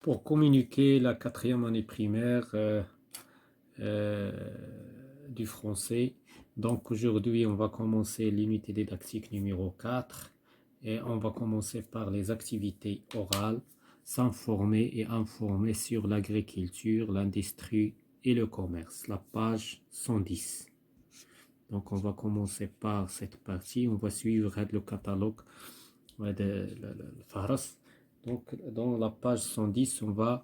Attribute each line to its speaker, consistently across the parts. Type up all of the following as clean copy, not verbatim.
Speaker 1: Pour communiquer la quatrième année primaire euh, du français. Donc aujourd'hui, on va commencer l'unité didactique numéro 4 et on va commencer par les activités orales, s'informer et informer sur l'agriculture, l'industrie et le commerce. La page 110. Donc on va commencer par cette partie. On va suivre le catalogue de Faras. Donc dans la page 110, on va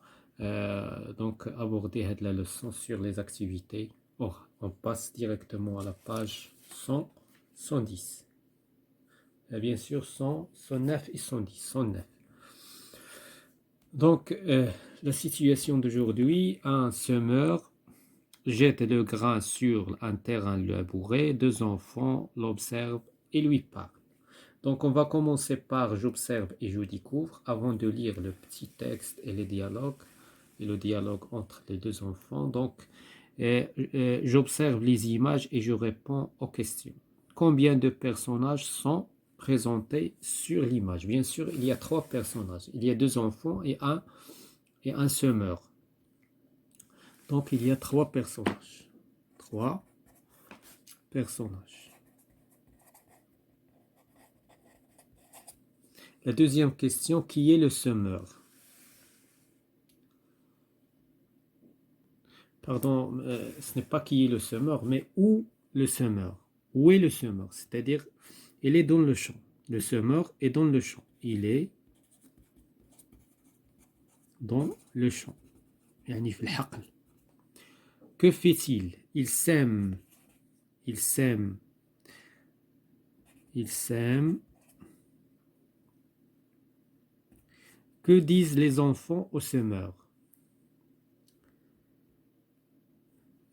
Speaker 1: donc aborder la leçon sur les activités orales. On passe directement à la page 100, 110. Et bien sûr 100, 109 et 110. 109. Donc la situation d'aujourd'hui, un semeur jette le grain sur un terrain labouré, deux enfants l'observent et lui parlent. Donc on va commencer par j'observe et je découvre avant de lire le petit texte et les dialogues et le dialogue entre les deux enfants. Donc j'observe les images et je réponds aux questions. Combien de personnages sont présentés sur l'image? Bien sûr, il y a trois personnages. Il y a deux enfants et un semeur. Donc il y a trois personnages. Trois personnages. La deuxième question, qui est le semeur? Pardon, ce n'est pas qui est le semeur, mais où le semeur? Où est le semeur? C'est-à-dire, il est dans le champ. Le semeur est dans le champ. Il est dans le champ. يعني في الحقل. Que fait-il? Il sème. Il sème. Il sème. Que disent les enfants au semeur?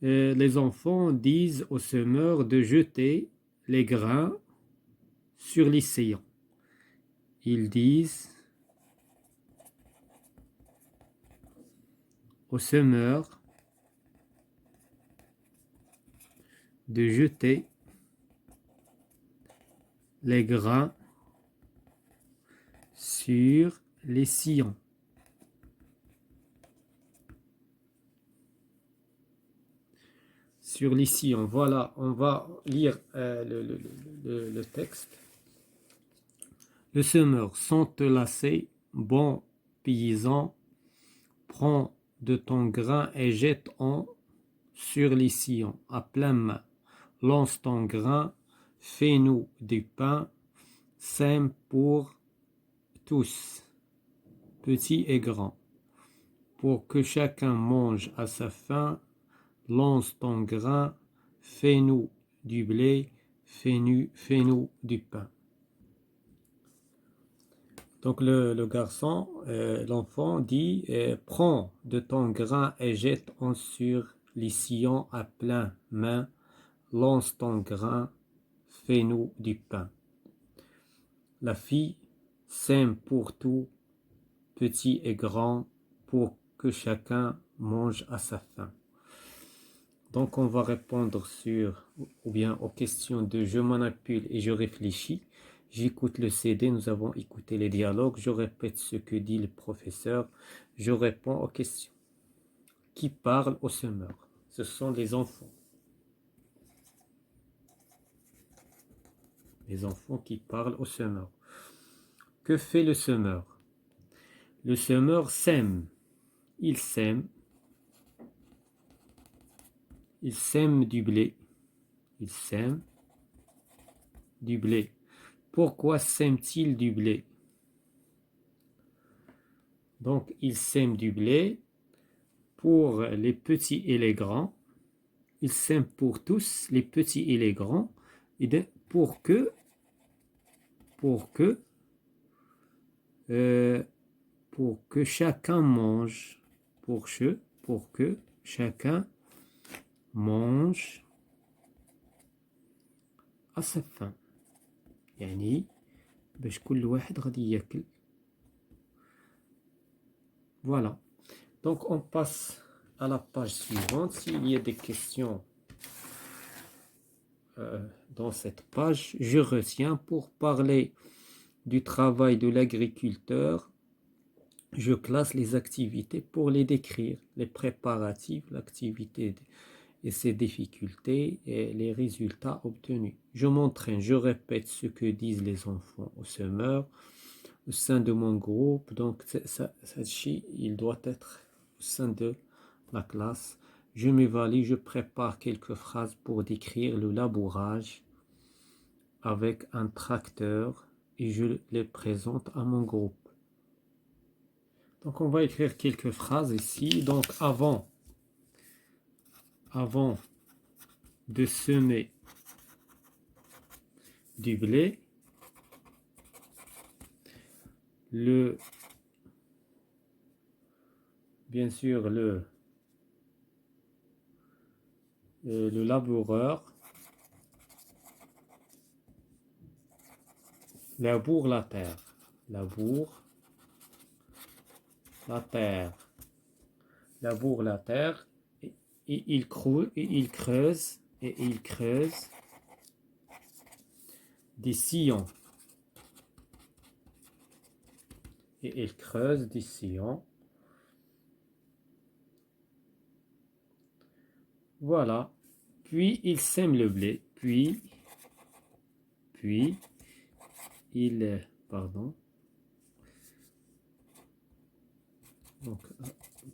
Speaker 1: Les enfants disent au semeur de jeter les grains sur les sillons. Ils disent au semeur de jeter les grains sur les sillons. Sur les sillons. Voilà, on va lire le texte. Le semeur, sans te lasser, bon paysan, prends de ton grain et jette-en sur les sillons à pleine main. Lance ton grain, fais-nous du pain, sème pour tous, petits et grands, pour que chacun mange à sa faim. Lance ton grain, fais-nous du blé, fais-nous du pain. Donc le garçon, l'enfant dit, prends de ton grain et jette-en sur les sillons à pleine main. Lance ton grain, fais-nous du pain. La fille sème pour tout, petit et grand, pour que chacun mange à sa faim. Donc on va répondre ou bien aux questions de je manipule et je réfléchis. J'écoute le CD, nous avons écouté les dialogues, je répète ce que dit le professeur, je réponds aux questions. Qui parle au semeur? Ce sont les enfants. Les enfants qui parlent au semeur. Que fait le semeur? Le semeur sème. Il sème. Il sème du blé. Il sème du blé. Pourquoi sème-t-il du blé? Donc, il sème du blé pour les petits et les grands. Il sème pour tous, les petits et les grands, et pour que chacun mange, pour que chacun mange à sa faim. يعني باش كل واحد غادي ياكل. Voilà. Donc on passe à la page suivante. S'il y a des questions dans cette page, je retiens pour parler du travail de l'agriculteur. Je classe les activités pour les décrire, les préparatifs, l'activité et ses difficultés et les résultats obtenus. Je m'entraîne, je répète ce que disent les enfants au semeur au sein de mon groupe. Donc, Sachi, il doit être au sein de la classe. Je m'évalue, je prépare quelques phrases pour décrire le labourage avec un tracteur et je les présente à mon groupe. Donc, on va écrire quelques phrases ici. Donc, avant de semer du blé, bien sûr, le laboureur laboure la terre. Laboure la terre. Laboure la terre et il creuse des sillons. Et il creuse des sillons. Voilà. Puis il sème le blé. Puis il, pardon. Donc,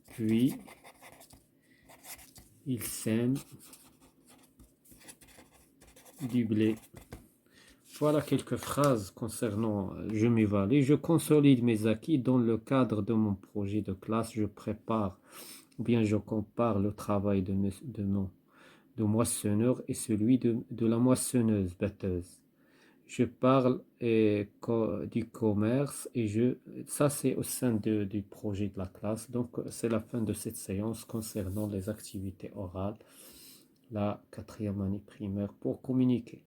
Speaker 1: puis il sème du blé. Voilà quelques phrases concernant je m'évalue. Je consolide mes acquis dans le cadre de mon projet de classe. Je prépare ou bien je compare le travail de moissonneur et celui de la moissonneuse, batteuse. Je parle du commerce et ça c'est au sein du projet de la classe. Donc c'est la fin de cette séance concernant les activités orales, la 4e année primaire pour communiquer.